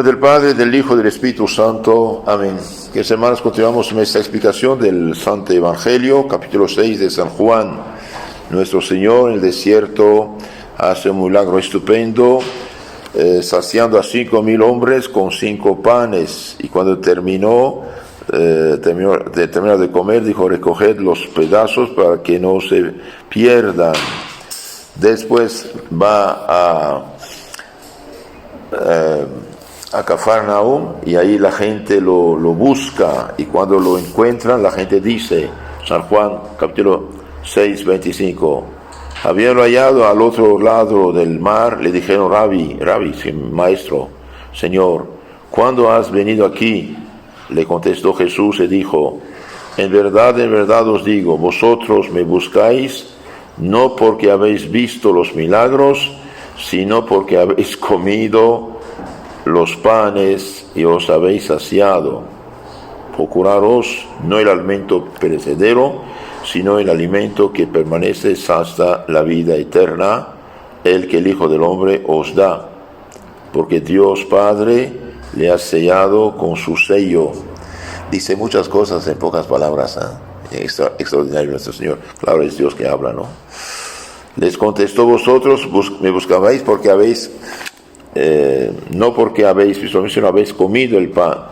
nombre del Padre, del Hijo y del Espíritu Santo. Amén. Queridos hermanos, continuamos nuestra explicación del Santo Evangelio, capítulo 6 de San Juan. Nuestro Señor en el desierto hace un milagro estupendo, saciando a 5,000 hombres con 5 panes. Y cuando terminó de comer, dijo: recoged los pedazos para que no se pierdan. Después va a Cafarnaúm, y ahí la gente lo busca, y cuando lo encuentran, la gente dice, San Juan capítulo 6, 25, habiendo hallado al otro lado del mar, le dijeron: Rabí, maestro, Señor, ¿cuándo has venido aquí? Le contestó Jesús y dijo: en verdad os digo, vosotros me buscáis no porque habéis visto los milagros, sino porque habéis comido los panes y os habéis saciado. Procuraros no el alimento perecedero, sino el alimento que permanece hasta la vida eterna, el que el Hijo del Hombre os da, porque Dios Padre le ha sellado con su sello. Dice muchas cosas en pocas palabras, extraordinario nuestro Señor. Claro, es Dios que habla, ¿no? Les contestó: vosotros me buscabais porque habéis, no porque habéis visto, sino habéis comido el pan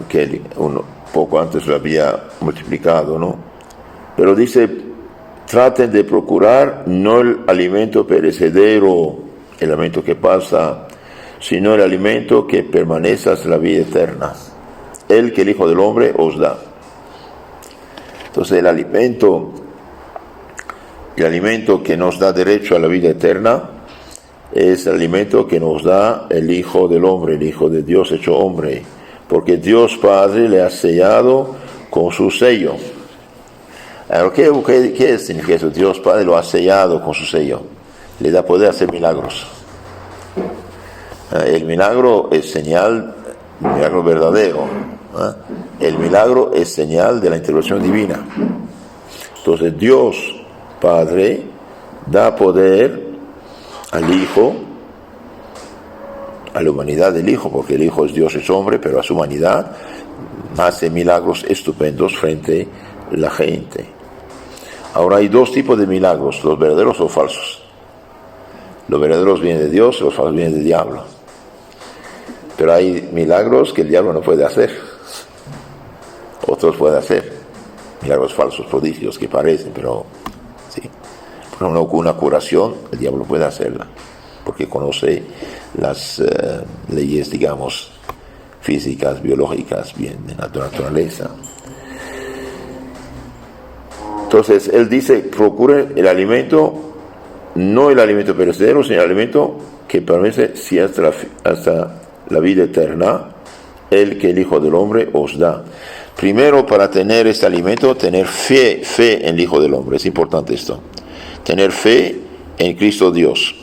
que un poco antes lo había multiplicado, ¿no? Pero dice: traten de procurar no el alimento perecedero, el alimento que pasa, sino el alimento que permanece hasta la vida eterna, el que el Hijo del Hombre os da. Entonces el alimento que nos da derecho a la vida eterna es el alimento que nos da el Hijo del Hombre, el Hijo de Dios hecho hombre, porque Dios Padre le ha sellado con su sello. Ahora, ¿qué significa eso? Dios Padre lo ha sellado con su sello, le da poder hacer milagros. El milagro es señal, el milagro verdadero. El milagro es señal de la intervención divina. Entonces Dios Padre da poder al Hijo, a la humanidad del Hijo, porque el Hijo es Dios, es hombre, pero a su humanidad hace milagros estupendos frente a la gente. Ahora hay 2 tipos de milagros: los verdaderos o falsos. Los verdaderos vienen de Dios, los falsos vienen del diablo. Pero hay milagros que el diablo no puede hacer. Otros pueden hacer milagros falsos, prodigios que parecen, pero sí. Por ejemplo, una curación, el diablo puede hacerla, porque conoce las leyes, digamos, físicas, biológicas, bien, de la naturaleza. Entonces, él dice: procuren el alimento, no el alimento perecedero, sino el alimento que permanece hasta la vida eterna, el que el Hijo del Hombre os da. Primero, para tener este alimento, tener fe en el Hijo del Hombre. Es importante esto. Tener fe en Cristo Dios.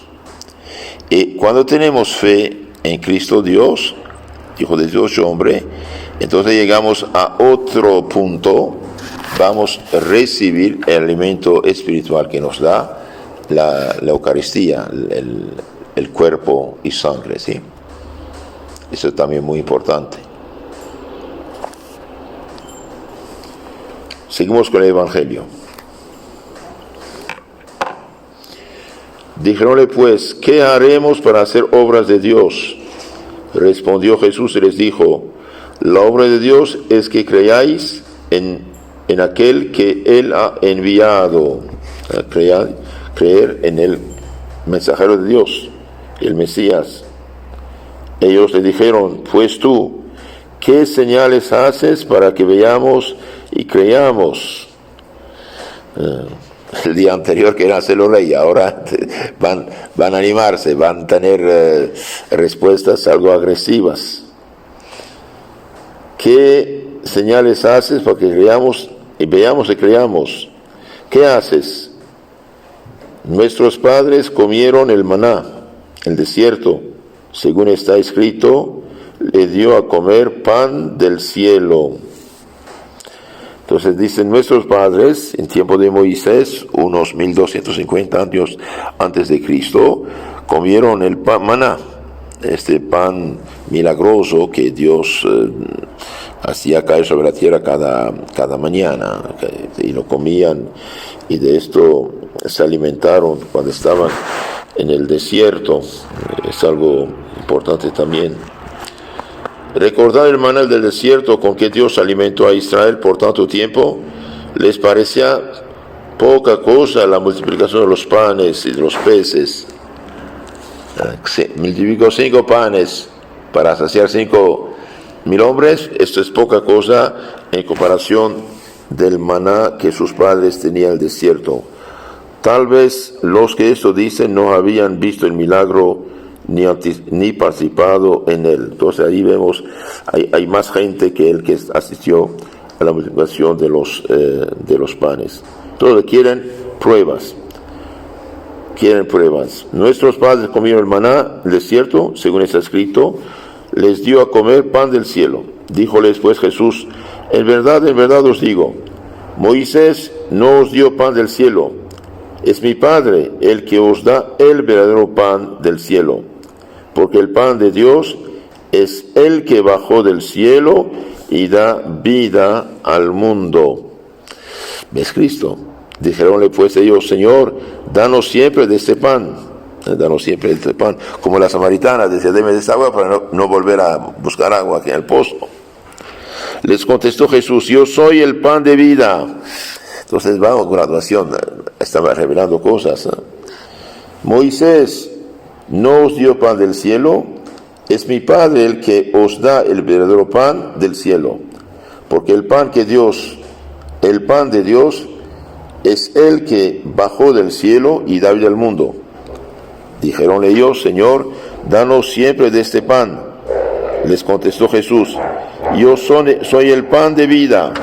Y cuando tenemos fe en Cristo Dios, Hijo de Dios, hombre, entonces llegamos a otro punto. Vamos a recibir el alimento espiritual que nos da la Eucaristía, el cuerpo y sangre, ¿sí? Eso es también muy importante. Seguimos con el Evangelio. Dijeronle pues: ¿qué haremos para hacer obras de Dios? Respondió Jesús y les dijo: la obra de Dios es que creáis en aquel que Él ha enviado. Creer en el mensajero de Dios, el Mesías. Ellos le dijeron: pues tú, ¿qué señales haces para que veamos y creamos? El día anterior querían hacerlo rey, ahora van a animarse, van a tener respuestas algo agresivas. ¿Qué señales haces para que veamos y creamos? ¿Qué haces? Nuestros padres comieron el maná en el desierto, según está escrito, le dio a comer pan del cielo. Entonces dicen nuestros padres, en tiempo de Moisés, unos 1250 años antes de Cristo, comieron el pan, maná, este pan milagroso que Dios hacía caer sobre la tierra cada mañana, y lo comían, y de esto se alimentaron cuando estaban en el desierto. Es algo importante también. Recordar el maná del desierto con que Dios alimentó a Israel por tanto tiempo, les parecía poca cosa la multiplicación de los panes y de los peces. Multiplicó 5 panes para saciar 5,000 hombres. Esto es poca cosa en comparación del maná que sus padres tenían en el desierto. Tal vez los que esto dicen no habían visto el milagro ni participado en él. Entonces ahí vemos, hay más gente que el que asistió a la multiplicación de los panes. Todos quieren pruebas. Nuestros padres comieron el maná del desierto, según está escrito, les dio a comer pan del cielo. Díjoles pues Jesús: en verdad os digo, Moisés no os dio pan del cielo, es mi Padre el que os da el verdadero pan del cielo, porque el pan de Dios es el que bajó del cielo y da vida al mundo. ¿Ves Cristo? Dijeronle pues ellos: Señor, danos siempre de este pan. Como la samaritana decía: deme de esta agua para no volver a buscar agua aquí en el pozo. Les contestó Jesús: yo soy el pan de vida. Entonces va a graduación, estaba revelando cosas. Moisés no os dio pan del cielo, es mi Padre el que os da el verdadero pan del cielo, porque el pan de Dios es el que bajó del cielo y da vida al mundo. Dijeronle ellos: Señor, danos siempre de este pan. Les contestó Jesús: yo soy el pan de vida.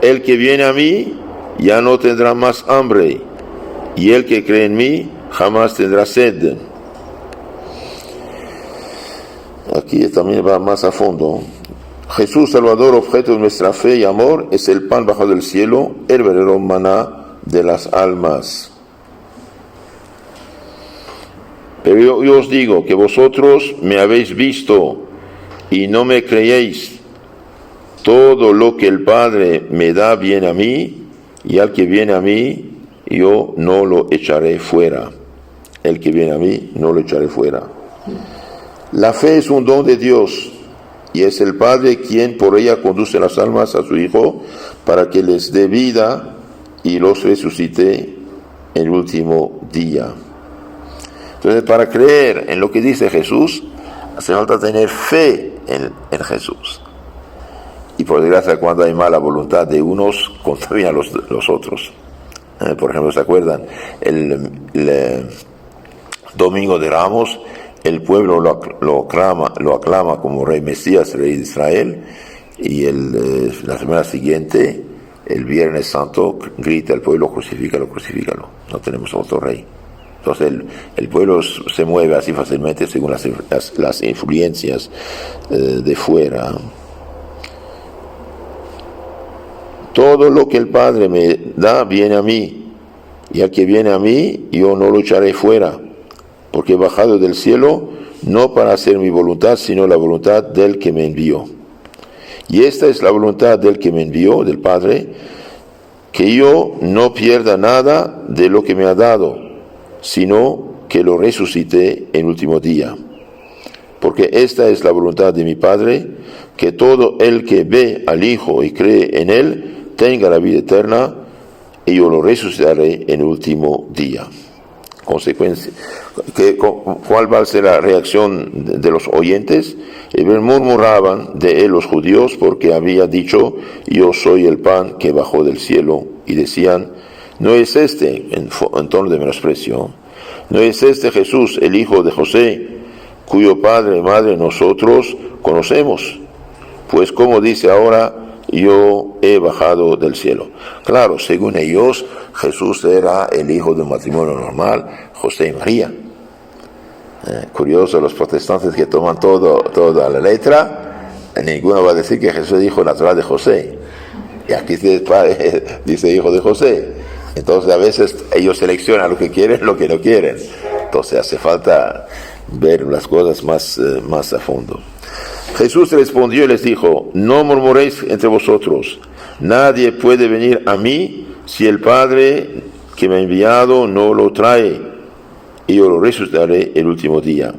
El que viene a mí ya no tendrá más hambre, y el que cree en mí jamás tendrá sed. Aquí también va más a fondo. Jesús Salvador, objeto de nuestra fe y amor, es el pan bajado del cielo, el verdadero maná de las almas. Pero yo os digo que vosotros me habéis visto y no me creéis. Todo lo que el Padre me da viene a mí, y al que viene a mí yo no lo echaré fuera. El que viene a mí no lo echaré fuera. La fe es un don de Dios, y es el Padre quien por ella conduce las almas a su Hijo para que les dé vida y los resucite en el último día. Entonces, para creer en lo que dice Jesús, hace falta tener fe en Jesús. Y por desgracia, cuando hay mala voluntad de unos, contamina a los otros. Por ejemplo, ¿se acuerdan? El Domingo de Ramos, el pueblo lo aclama como rey Mesías, rey de Israel, y la semana siguiente, el Viernes Santo, grita el pueblo: crucifícalo, no tenemos otro rey. Entonces el pueblo se mueve así fácilmente según las influencias de fuera. Todo lo que el Padre me da viene a mí, y al que viene a mí yo no lo echaré fuera, porque he bajado del cielo no para hacer mi voluntad, sino la voluntad del que me envió. Y esta es la voluntad del que me envió, del Padre, que yo no pierda nada de lo que me ha dado, sino que lo resucite en último día. Porque esta es la voluntad de mi Padre, que todo el que ve al Hijo y cree en Él tenga la vida eterna, y yo lo resucitaré en el último día. Consecuencia. ¿Cuál va a ser la reacción de los oyentes? Murmuraban de él los judíos porque había dicho: yo soy el pan que bajó del cielo, y decían: no es este, en tono de menosprecio, no es este Jesús, el hijo de José, cuyo padre y madre nosotros conocemos. Pues como dice ahora: yo he bajado del cielo. Claro, según ellos, Jesús era el hijo de un matrimonio normal, José y María. Curioso, los protestantes que toman toda la letra, ninguno va a decir que Jesús es hijo natural de José. Y aquí dice hijo de José. Entonces a veces ellos seleccionan lo que quieren, lo que no quieren. Entonces hace falta ver las cosas más a fondo. Jesús respondió y les dijo: no murmuréis entre vosotros. Nadie puede venir a mí si el Padre que me ha enviado no lo trae, y yo lo resucitaré el último día.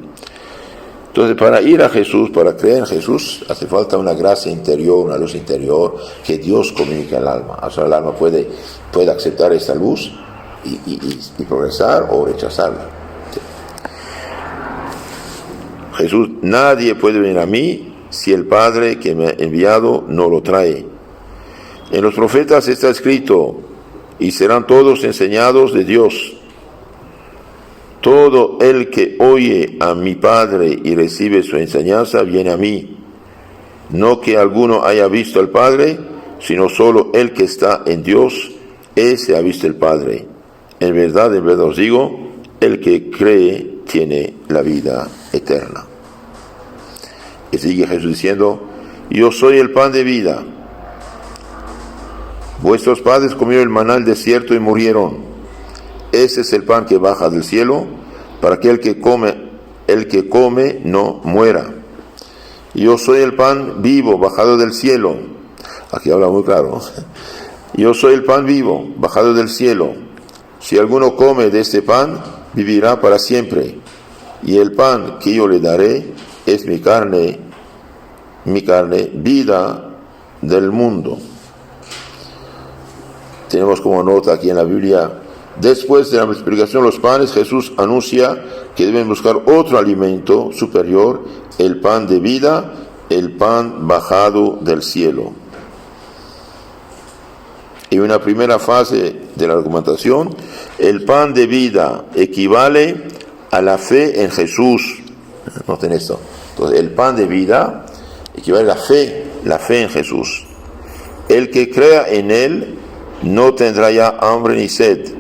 Entonces, para ir a Jesús, para creer en Jesús, hace falta una gracia interior, una luz interior que Dios comunica al alma. O sea, el alma puede aceptar esta luz y progresar o rechazarla. Jesús: nadie puede venir a mí si el Padre que me ha enviado no lo trae. En los profetas está escrito: y serán todos enseñados de Dios. Todo el que oye a mi Padre y recibe su enseñanza viene a mí. No que alguno haya visto al Padre, sino solo el que está en Dios, ese ha visto el Padre. En verdad os digo, el que cree tiene la vida eterna. Y sigue Jesús diciendo: yo soy el pan de vida. Vuestros padres comieron el maná del desierto y murieron. Ese es el pan que baja del cielo, para que el que come no muera. Yo soy el pan vivo bajado del cielo. Aquí habla muy claro. Yo soy el pan vivo bajado del cielo. Si alguno come de este pan, vivirá para siempre. Y el pan que yo le daré es mi carne, vida del mundo. Tenemos como nota aquí en la Biblia: después de la multiplicación de los panes, Jesús anuncia que deben buscar otro alimento superior, el pan de vida, el pan bajado del cielo. En una primera fase de la argumentación, el pan de vida equivale a la fe en Jesús. Noten esto. Entonces, el pan de vida equivale a la fe en Jesús. El que crea en él no tendrá ya hambre ni sed.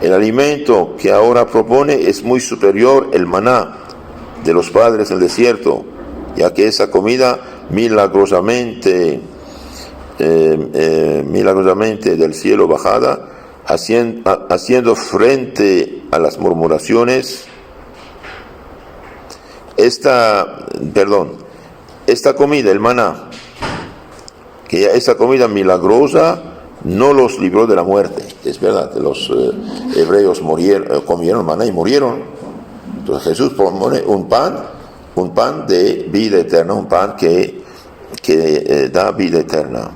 El alimento que ahora propone es muy superior al maná de los padres en el desierto, ya que esa comida milagrosamente del cielo bajada, haciendo frente a las murmuraciones. Esta comida, el maná, que esta comida milagrosa no los libró de la muerte. Es verdad, los hebreos comieron maná y murieron. Entonces Jesús propone un pan de vida eterna, un pan que da vida eterna.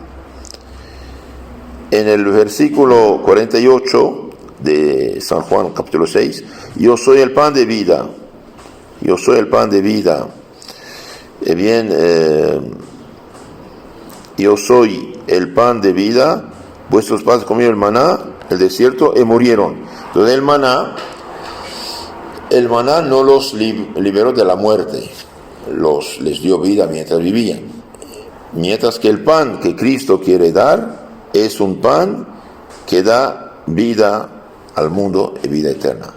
En el versículo 48 de San Juan, capítulo 6, yo soy el pan de vida. Yo soy el pan de vida. Yo soy el pan de vida. Vuestros padres comieron el maná, el desierto, y murieron. Entonces el maná no los liberó de la muerte, les dio vida mientras vivían. Mientras que el pan que Cristo quiere dar es un pan que da vida al mundo y vida eterna.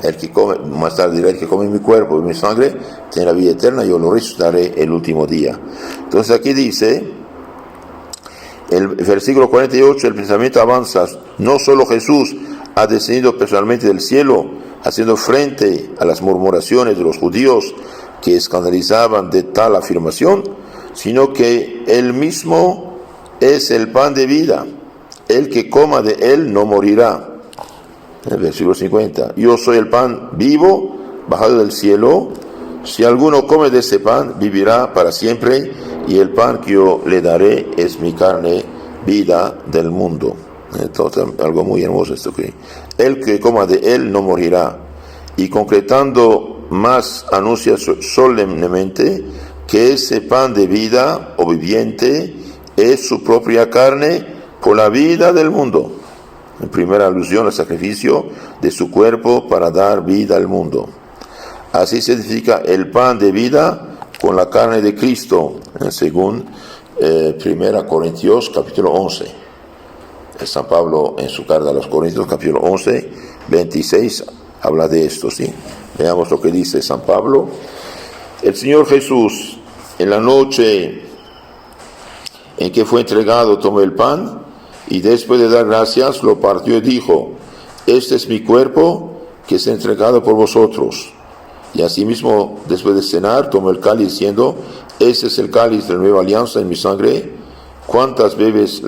El que come, más tarde dirá, el que come mi cuerpo y mi sangre tiene la vida eterna, yo lo resucitaré el último día. Entonces aquí dice, el versículo 48, el pensamiento avanza: no solo Jesús ha descendido personalmente del cielo, haciendo frente a las murmuraciones de los judíos que escandalizaban de tal afirmación, sino que él mismo es el pan de vida. El que coma de él no morirá. El versículo 50, yo soy el pan vivo bajado del cielo. Si alguno come de ese pan, vivirá para siempre, y el pan que yo le daré es mi carne, vida del mundo. Entonces, algo muy hermoso esto que el que coma de él no morirá. Y concretando más, anuncia solemnemente que ese pan de vida o viviente es su propia carne por la vida del mundo. En primera alusión al sacrificio de su cuerpo para dar vida al mundo. Así se identifica el pan de vida con la carne de Cristo, según 1 Corintios capítulo 11. San Pablo en su carta a los Corintios capítulo 11, 26 habla de esto, ¿sí? Veamos lo que dice San Pablo. El Señor Jesús, en la noche en que fue entregado, tomó el pan y después de dar gracias lo partió y dijo: este es mi cuerpo que es entregado por vosotros. Y asimismo, después de cenar, tomó el cáliz diciendo: este es el cáliz de la nueva alianza en mi sangre. Cuántas veces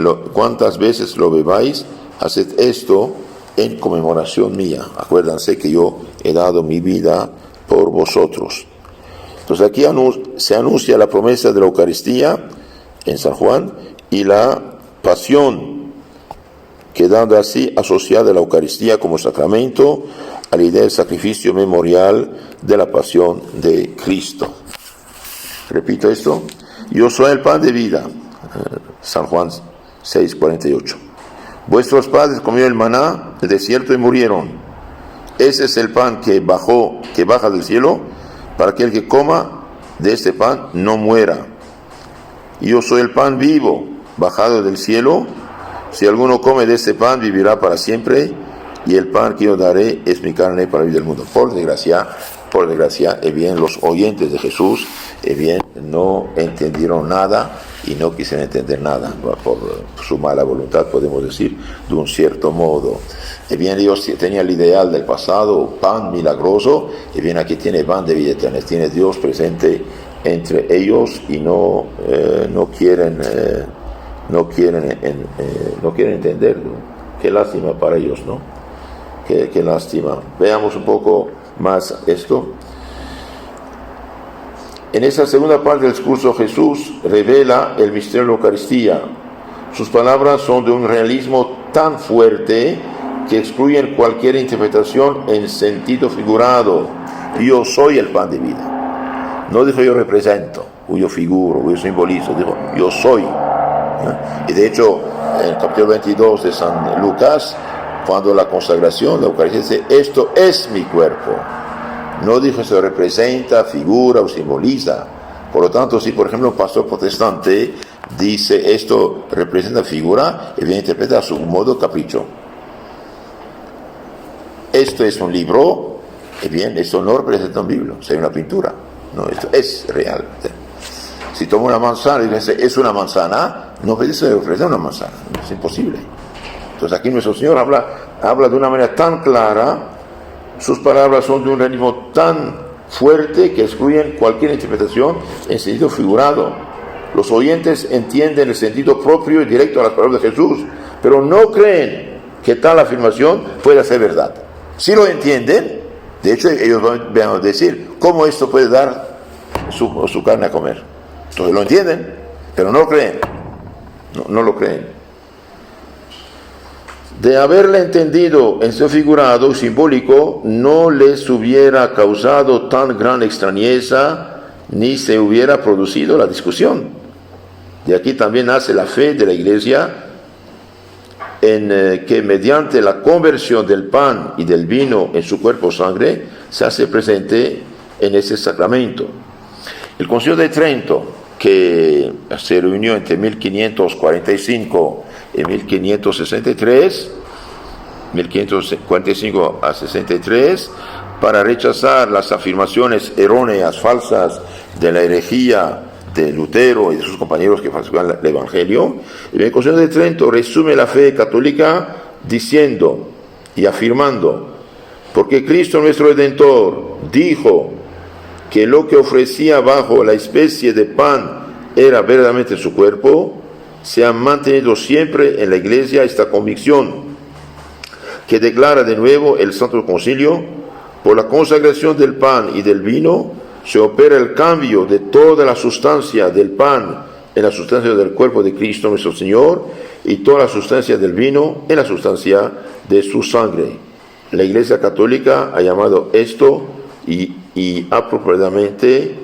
lo bebáis, haced esto en conmemoración mía. Acuérdense que yo he dado mi vida por vosotros. Entonces aquí se anuncia la promesa de la Eucaristía en San Juan y la pasión, quedando así asociada a la Eucaristía como sacramento a la idea del sacrificio memorial de la pasión de Cristo. Repito esto: yo soy el pan de vida. San Juan 6:48. Vuestros padres comieron el maná del desierto y murieron. Ese es el pan que baja del cielo, para que el que coma de este pan no muera. Yo soy el pan vivo, bajado del cielo. Si alguno come de este pan, vivirá para siempre, y el pan que yo daré es mi carne para vivir del mundo. Por desgracia, los oyentes de Jesús, no entendieron nada y no quisieron entender nada, por su mala voluntad, podemos decir, de un cierto modo. Ellos tenían el ideal del pasado, pan milagroso, aquí tiene pan de vida eterna, tiene Dios presente entre ellos, y no quieren entenderlo. Qué lástima para ellos, ¿no? Qué lástima. Veamos un poco más esto. En esa segunda parte del discurso, Jesús revela el misterio de la Eucaristía. Sus palabras son de un realismo tan fuerte que excluyen cualquier interpretación en sentido figurado. Yo soy el pan de vida. No dijo yo represento, o yo figuro, o yo simbolizo. Dijo yo soy. Y de hecho, en el capítulo 22 de San Lucas, cuando la consagración, la Eucaristía dice: esto es mi cuerpo. No dijo se representa, figura o simboliza. Por lo tanto, si por ejemplo un pastor protestante dice esto representa, figura, y bien interpreta a su modo capricho. Esto es un libro, esto no representa un libro, es una pintura. No, esto es real. Si toma una manzana y dice es una manzana, no representa una manzana, es imposible. Entonces aquí nuestro Señor habla de una manera tan clara. Sus palabras son de un realismo tan fuerte que excluyen cualquier interpretación en sentido figurado. Los oyentes entienden el sentido propio y directo de las palabras de Jesús, pero no creen que tal afirmación pueda ser verdad. Si lo entienden, de hecho ellos van a decir: ¿cómo esto puede dar su carne a comer? Entonces lo entienden, pero no lo creen. No lo creen. De haberle entendido en su figurado simbólico, no les hubiera causado tan gran extrañeza, ni se hubiera producido la discusión. De aquí también nace la fe de la Iglesia, en que mediante la conversión del pan y del vino en su cuerpo o sangre, se hace presente en ese sacramento. El Concilio de Trento, que se reunió entre 1545 y 1545 a 63, para rechazar las afirmaciones erróneas, falsas, de la herejía de Lutero y de sus compañeros que falsificaban el Evangelio. El Concilio de Trento resume la fe católica diciendo y afirmando: porque Cristo nuestro Redentor dijo que lo que ofrecía bajo la especie de pan era verdaderamente su cuerpo, se ha mantenido siempre en la Iglesia esta convicción, que declara de nuevo el Santo Concilio: por la consagración del pan y del vino se opera el cambio de toda la sustancia del pan en la sustancia del cuerpo de Cristo nuestro Señor, y toda la sustancia del vino en la sustancia de su sangre. La Iglesia Católica ha llamado esto, y apropiadamente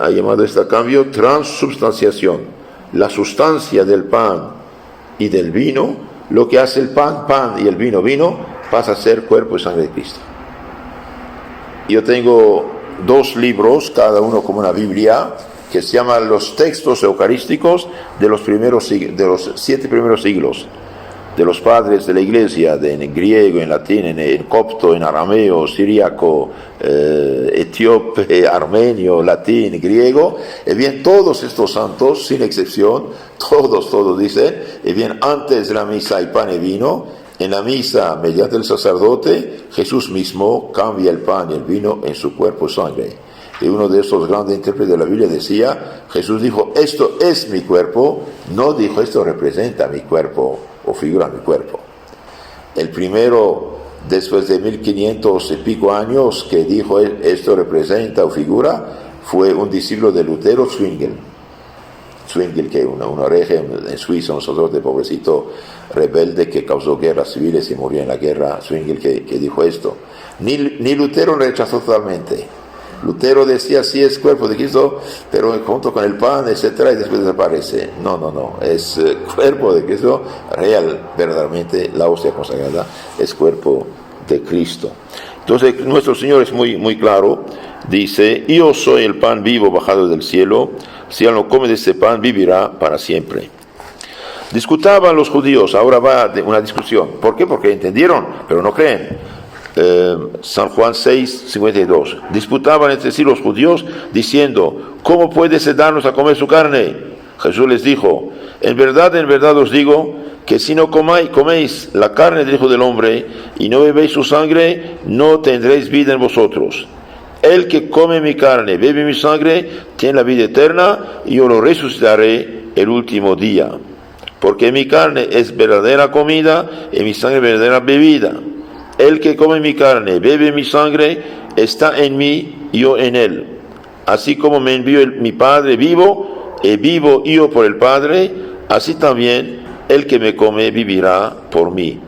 ha llamado este cambio transubstanciación. La sustancia del pan y del vino, lo que hace el pan, y el vino, pasa a ser cuerpo y sangre de Cristo. Yo tengo 2 libros, cada uno como una Biblia, que se llaman los textos eucarísticos de los 7 primeros siglos, de los padres de la Iglesia, en griego, en latín, en copto, en arameo, siríaco, etíope, armenio, latín, griego. Todos estos santos, sin excepción, todos dicen, antes de la misa hay pan y vino, En la misa, mediante el sacerdote, Jesús mismo cambia el pan y el vino en su cuerpo y sangre. Y uno de esos grandes intérpretes de la Biblia decía, Jesús dijo, esto es mi cuerpo, no dijo, esto representa mi cuerpo o figura mi cuerpo. El primero, después de 1500 y pico años, que dijo, esto representa o figura, fue un discípulo de Lutero, Zwingli, que es una hereje en Suiza, un sacerdote pobrecito rebelde que causó guerras civiles y murió en la guerra. Zwingli que dijo esto. Ni Lutero lo rechazó totalmente. Lutero decía, sí es cuerpo de Cristo, pero junto con el pan, etcétera, y después desaparece. No, es cuerpo de Cristo real, verdaderamente la hostia consagrada es cuerpo de Cristo. Entonces nuestro Señor es muy, muy claro, dice, yo soy el pan vivo bajado del cielo, si alguien come de este pan vivirá para siempre. Discutaban los judíos, ahora va de una discusión. ¿Por qué? Porque entendieron, pero no creen. San Juan 6, 52. Disputaban entre sí los judíos diciendo, ¿cómo puede darnos a comer su carne? Jesús les dijo, en verdad os digo que si no coméis la carne del Hijo del Hombre y no bebéis su sangre, no tendréis vida en vosotros. El que come mi carne, bebe mi sangre, tiene la vida eterna, y yo lo resucitaré el último día. Porque mi carne es verdadera comida y mi sangre verdadera bebida. El que come mi carne, bebe mi sangre, está en mí y yo en él. Así como me envió mi Padre vivo, y vivo yo por el Padre, así también el que me come vivirá por mí.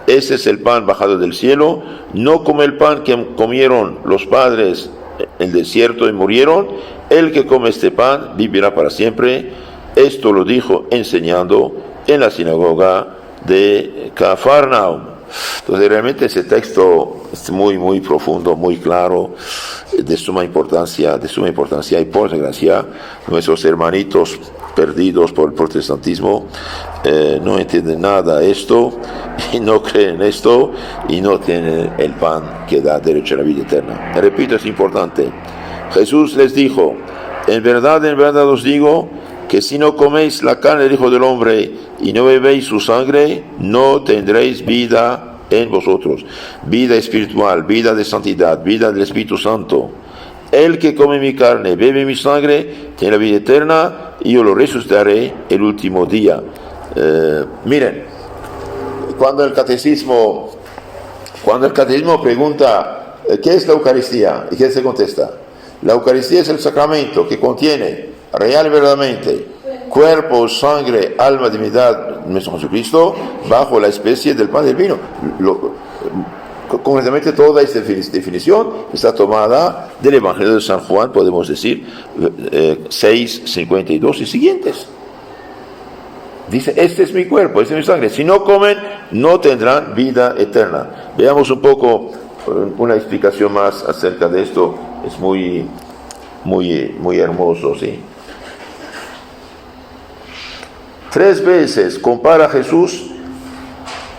Ese es el pan bajado del cielo, no como el pan que comieron los padres en el desierto y murieron. El que come este pan vivirá para siempre. Esto lo dijo enseñando en la sinagoga de Cafarnaum. Entonces realmente ese texto es muy, muy profundo, muy claro, de suma importancia, y por desgracia nuestros hermanitos perdidos por el protestantismo no entienden nada de esto y no creen esto y no tienen el pan que da derecho a la vida eterna. Repito, es importante. Jesús les dijo, en verdad os digo que si no coméis la carne del Hijo del Hombre y no bebéis su sangre, no tendréis vida en vosotros. Vida espiritual, vida de santidad, vida del Espíritu Santo. El que come mi carne, bebe mi sangre, tiene la vida eterna, y yo lo resucitaré el último día. Miren, cuando el catecismo pregunta ¿qué es la Eucaristía? ¿Y qué se contesta? La Eucaristía es el sacramento que contiene real y verdaderamente cuerpo, sangre, alma, divinidad de nuestro Jesucristo bajo la especie del pan y del vino. Concretamente toda esta definición está tomada del Evangelio de San Juan, podemos decir 6, 52 y siguientes. Dice, este es mi cuerpo, este es mi sangre. Si no comen, no tendrán vida eterna. Veamos un poco una explicación más acerca de esto. Es muy, muy, muy hermoso, ¿sí? 3 veces compara Jesús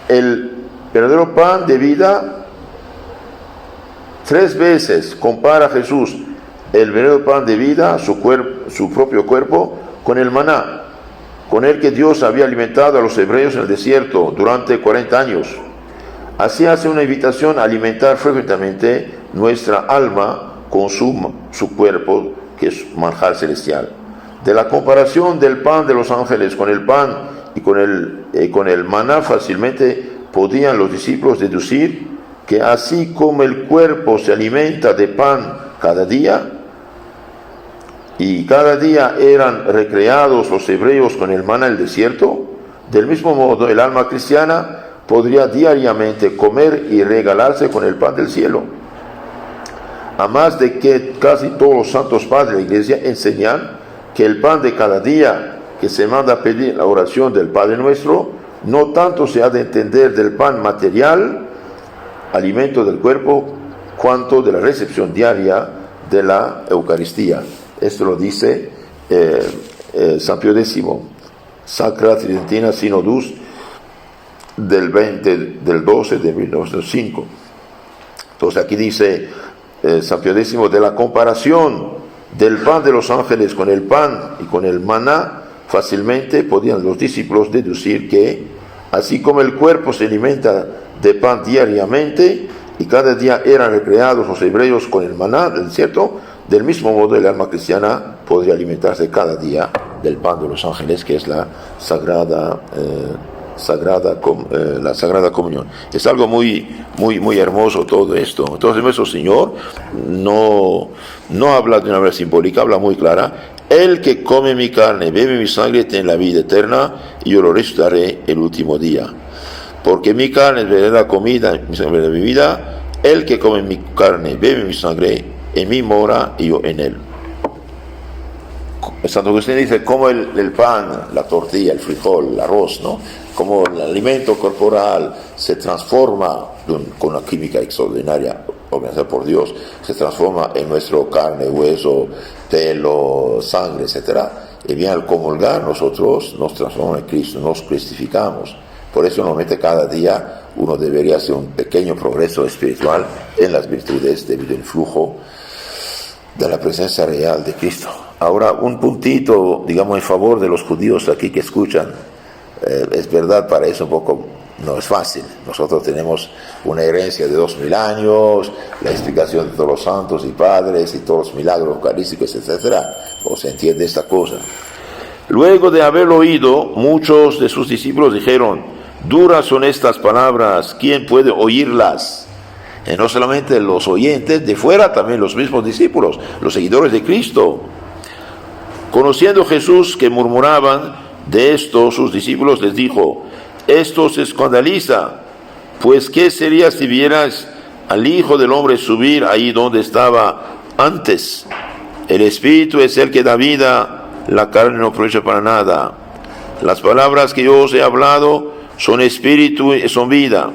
el verdadero pan de vida. 3 veces compara Jesús el verdadero pan de vida, su propio cuerpo, con el maná, con el que Dios había alimentado a los hebreos en el desierto durante 40 años. Así hace una invitación a alimentar frecuentemente nuestra alma con su cuerpo, que es manjar celestial. De la comparación del pan de los ángeles con el pan y con el maná, fácilmente podían los discípulos deducir que así como el cuerpo se alimenta de pan cada día, y cada día eran recreados los hebreos con el maná en el desierto, del mismo modo el alma cristiana podría diariamente comer y regalarse con el pan del cielo. A más de que casi todos los santos padres de la Iglesia enseñan que el pan de cada día que se manda a pedir en la oración del Padre Nuestro, no tanto se ha de entender del pan material, alimento del cuerpo, cuanto de la recepción diaria de la Eucaristía. Esto lo dice San Pío X, Sacra Tridentina Synodus del 12 de 1905. Entonces aquí dice San Pío X, de la comparación del pan de los ángeles con el pan y con el maná, fácilmente podían los discípulos deducir que Así como el cuerpo se alimenta de pan diariamente, y cada día eran recreados los hebreos con el maná del desierto, del mismo modo el alma cristiana podría alimentarse cada día del pan de los ángeles, que es la Sagrada Comunión. Es algo muy hermoso todo esto. Entonces nuestro Señor no habla de una manera simbólica, habla muy clara. El que come mi carne, bebe mi sangre, tiene la vida eterna, y yo lo resucitaré el último día. Porque mi carne es verdadera comida, mi sangre es mi vida. El que come mi carne, bebe mi sangre, en mí mora y yo en él. Santo Agustín dice como el pan, la tortilla, el frijol, el arroz, ¿no? Como el alimento corporal se transforma con una química extraordinaria organizada por Dios, se transforma en nuestro carne, hueso, pelo, sangre, etc. Y bien, al comulgar nosotros nos transformamos en Cristo, nos cristificamos. Por eso normalmente cada día uno debería hacer un pequeño progreso espiritual en las virtudes debido al flujo de la presencia real de Cristo. Ahora, un puntito, digamos, en favor de los judíos aquí que escuchan. Es verdad, para eso un poco no es fácil. Nosotros tenemos una herencia de 2000 años, la explicación de todos los santos y padres y todos los milagros eucarísticos, etc. O se entiende esta cosa. Luego de haberlo oído, muchos de sus discípulos dijeron: duras son estas palabras, ¿quién puede oírlas? Y no solamente los oyentes de fuera, también los mismos discípulos, los seguidores de Cristo. Conociendo Jesús que murmuraban de esto, sus discípulos les dijo: esto se escandaliza, pues ¿qué sería si vieras al Hijo del Hombre subir ahí donde estaba antes? El Espíritu es el que da vida, la carne no aprovecha para nada. Las palabras que yo os he hablado son espíritu y son vida,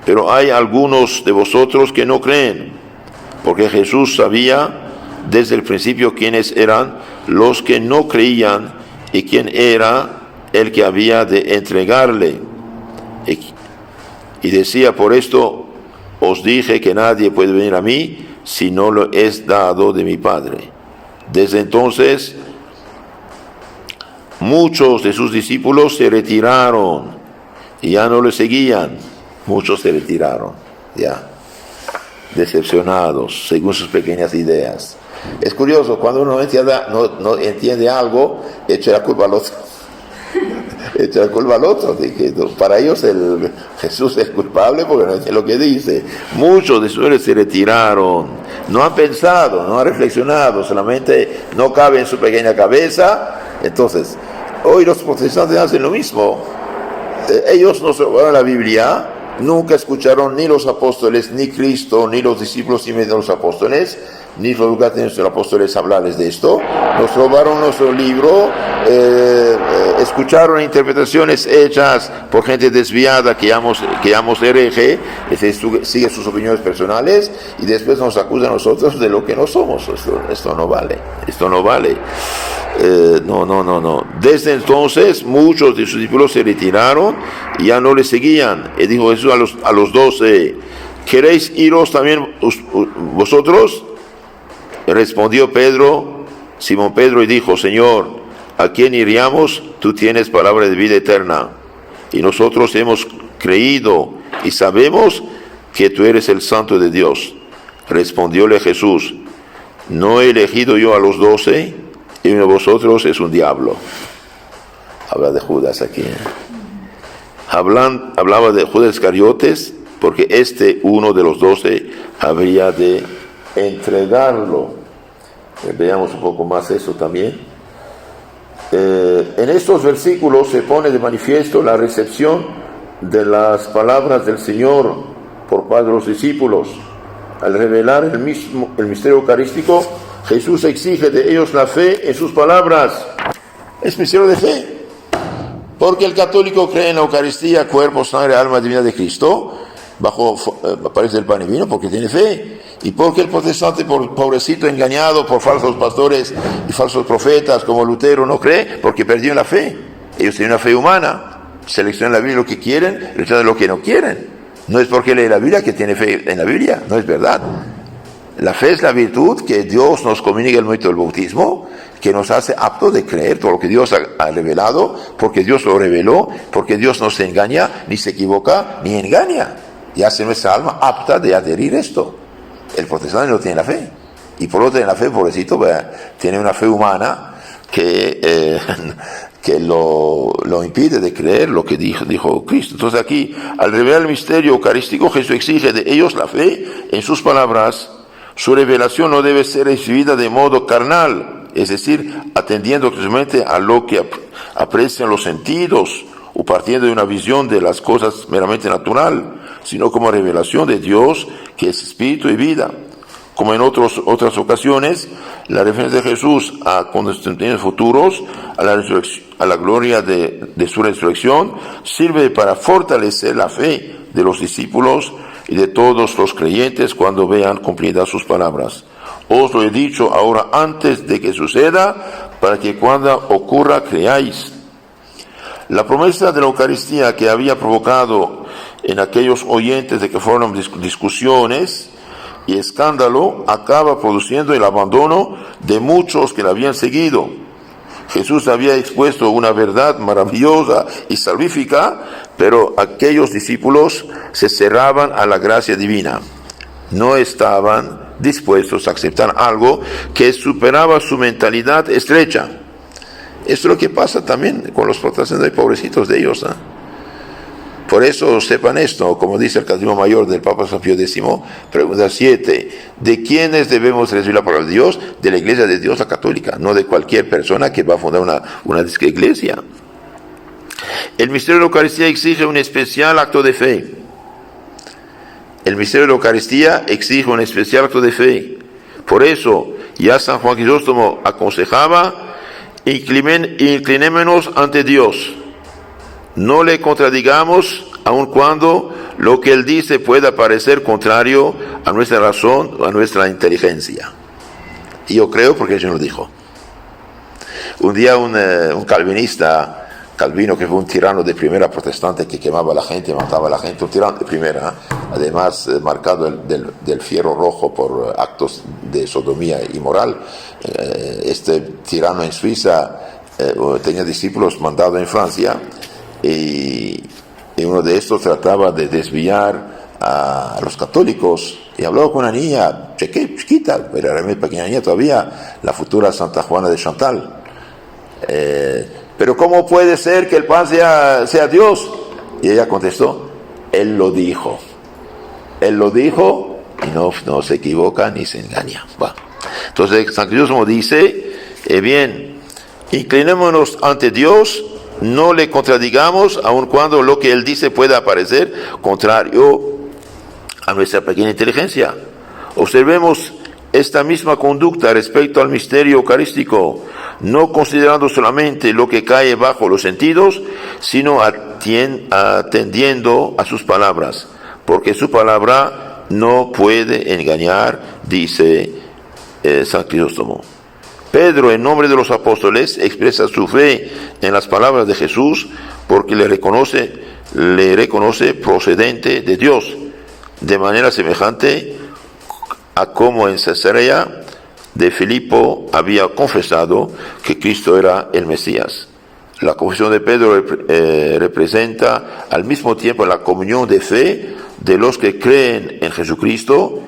pero hay algunos de vosotros que no creen, porque Jesús sabía desde el principio quiénes eran los que no creían y quién era el que había de entregarle. Y decía: por esto os dije que nadie puede venir a mí si no lo es dado de mi Padre. Desde entonces muchos de sus discípulos se retiraron y ya no le seguían. Muchos se retiraron, ya, decepcionados, según sus pequeñas ideas. Es curioso, cuando uno no entiende algo, echa la culpa al otro. Echa la culpa al otro. De que para ellos Jesús es culpable porque no entiende lo que dice. Muchos de sus se retiraron. No han pensado, no han reflexionado, solamente no cabe en su pequeña cabeza. Entonces, hoy los protestantes hacen lo mismo. Ellos no se robaron la Biblia, nunca escucharon ni los apóstoles, ni Cristo, ni los discípulos y de los apóstoles, ni los educantes de los apóstoles hablarles de esto. Nos robaron nuestro libro, escucharon interpretaciones hechas por gente desviada que llamamos hereje, que sigue sus opiniones personales, y después nos acusan a nosotros de lo que no somos. Esto no vale, no. Desde entonces muchos de sus discípulos se retiraron y ya no le seguían. Y dijo Jesús a los 12: ¿queréis iros también vosotros? Respondió Simón Pedro, y dijo: Señor, ¿a quién iríamos? Tú tienes palabra de vida eterna, y nosotros hemos creído y sabemos que tú eres el Santo de Dios. Respondióle Jesús: ¿no he elegido yo a los 12? Y uno de vosotros es un diablo. Habla de Judas aquí. Hablaba de Judas Iscariotes, porque uno de los 12, habría de entregarlo. Veamos un poco más eso también. En estos versículos se pone de manifiesto la recepción de las palabras del Señor por parte de los discípulos. Al revelar el misterio eucarístico, Jesús exige de ellos la fe en sus palabras. Es misterio de fe, porque el católico cree en la Eucaristía, cuerpo, sangre, alma divina de Cristo, aparece el pan y vino, porque tiene fe. Y porque el protestante, pobrecito, engañado por falsos pastores y falsos profetas como Lutero, no cree, porque perdió la fe. Ellos tienen una fe humana, seleccionan la Biblia lo que quieren, rechazan lo que no quieren. No es porque lee la Biblia que tiene fe en la Biblia, no es verdad. La fe es la virtud que Dios nos comunica en el momento del bautismo, que nos hace aptos de creer todo lo que Dios ha revelado, porque Dios lo reveló, porque Dios no se engaña, ni se equivoca, ni engaña, y hace nuestra alma apta de adherir esto. El protestante no tiene la fe, y por lo tener la fe, pobrecito, tiene una fe humana que lo impide de creer lo que dijo Cristo. Entonces aquí, al revelar el misterio eucarístico, Jesús exige de ellos la fe en sus palabras. Su revelación no debe ser recibida de modo carnal, es decir, atendiendo exclusivamente a lo que aprecian los sentidos o partiendo de una visión de las cosas meramente natural, sino como revelación de Dios, que es espíritu y vida. Como en otras ocasiones, la referencia de Jesús a acontecimientos futuros, a la gloria de su resurrección, sirve para fortalecer la fe de los discípulos y de todos los creyentes cuando vean cumplidas sus palabras. Os lo he dicho ahora antes de que suceda, para que cuando ocurra creáis. La promesa de la Eucaristía que había provocado en aquellos oyentes de que fueron discusiones y escándalo, acaba produciendo el abandono de muchos que la habían seguido. Jesús había expuesto una verdad maravillosa y salvífica, pero aquellos discípulos se cerraban a la gracia divina. No estaban dispuestos a aceptar algo que superaba su mentalidad estrecha. Esto es lo que pasa también con los protestantes, pobrecitos de ellos, ¿eh? Por eso sepan esto, como dice el Catecismo Mayor del Papa San Pío X, pregunta 7, ¿de quiénes debemos recibir la palabra de Dios? De la Iglesia de Dios, la católica, no de cualquier persona que va a fundar una iglesia. El misterio de la Eucaristía exige un especial acto de fe. El misterio de la Eucaristía exige un especial acto de fe. Por eso, ya San Juan Crisóstomo aconsejaba, inclinémonos ante Dios. No le contradigamos, aun cuando lo que él dice pueda parecer contrario a nuestra razón o a nuestra inteligencia. Y yo creo porque él lo dijo. Un día un calvinista, Calvino, que fue un tirano de primera protestante que quemaba a la gente, mataba a la gente, un tirano de primera, además marcado del fierro rojo por actos de sodomía inmoral. Este tirano en Suiza tenía discípulos mandados en Francia, y uno de estos trataba de desviar a los católicos y hablaba con una niña chiquita, era realmente pequeña niña todavía, la futura Santa Juana de Chantal. Pero ¿cómo puede ser que el pan sea Dios? Y ella contestó, Él lo dijo y no se equivoca ni se engaña. Bueno, entonces San Crisóstomo dice, bien, inclinémonos ante Dios, no le contradigamos, aun cuando lo que él dice pueda parecer contrario a nuestra pequeña inteligencia. Observemos esta misma conducta respecto al misterio eucarístico, no considerando solamente lo que cae bajo los sentidos, sino atendiendo a sus palabras, porque su palabra no puede engañar, dice San Crisóstomo. Pedro, en nombre de los apóstoles, expresa su fe en las palabras de Jesús porque le reconoce procedente de Dios, de manera semejante a como en Cesarea de Filipo había confesado que Cristo era el Mesías. La confesión de Pedro representa al mismo tiempo la comunión de fe de los que creen en Jesucristo,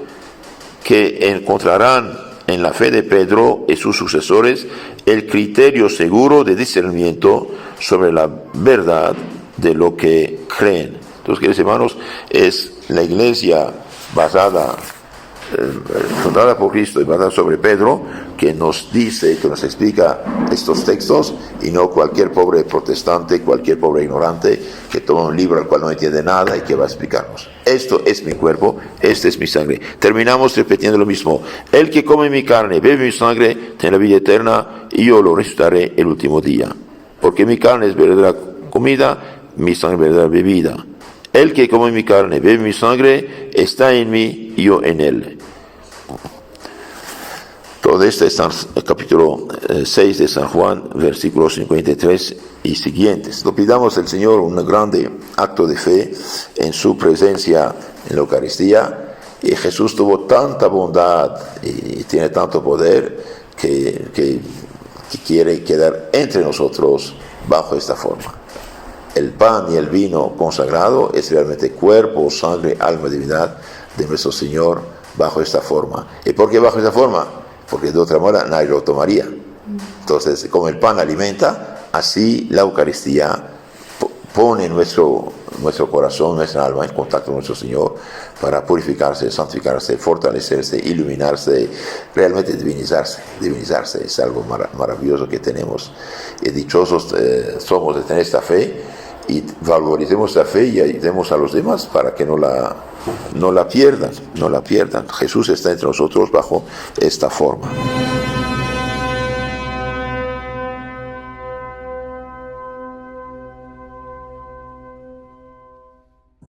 que encontrarán en la fe de Pedro y sus sucesores el criterio seguro de discernimiento sobre la verdad de lo que creen. Entonces, queridos hermanos, es la iglesia fundada por Cristo y basada sobre Pedro, que nos dice, que nos explica estos textos, y no cualquier pobre protestante, cualquier pobre ignorante que toma un libro al cual no entiende nada y que va a explicarnos. Esto es mi cuerpo, esta es mi sangre. Terminamos repitiendo lo mismo. El que come mi carne, bebe mi sangre, tiene la vida eterna, y yo lo resucitaré el último día. Porque mi carne es verdadera comida, mi sangre es verdadera bebida. El que come mi carne, bebe mi sangre, está en mí y yo en él. Todo esto está en el capítulo 6 de San Juan, versículos 53 y siguientes. Lo pidamos al Señor un grande acto de fe en su presencia en la Eucaristía. Y Jesús tuvo tanta bondad y tiene tanto poder que que quiere quedar entre nosotros bajo esta forma. El pan y el vino consagrado es realmente cuerpo, sangre, alma, divinidad de nuestro Señor bajo esta forma. ¿Y por qué bajo esta forma? Porque de otra manera nadie lo tomaría. Entonces, como el pan alimenta, así la Eucaristía pone nuestro corazón, nuestra alma en contacto con nuestro Señor para purificarse, santificarse, fortalecerse, iluminarse, realmente divinizarse. Divinizarse es algo maravilloso que tenemos. Y dichosos somos de tener esta fe, y valoricemos la fe y ayudemos a los demás para que no la pierdan. Jesús está entre nosotros bajo esta forma.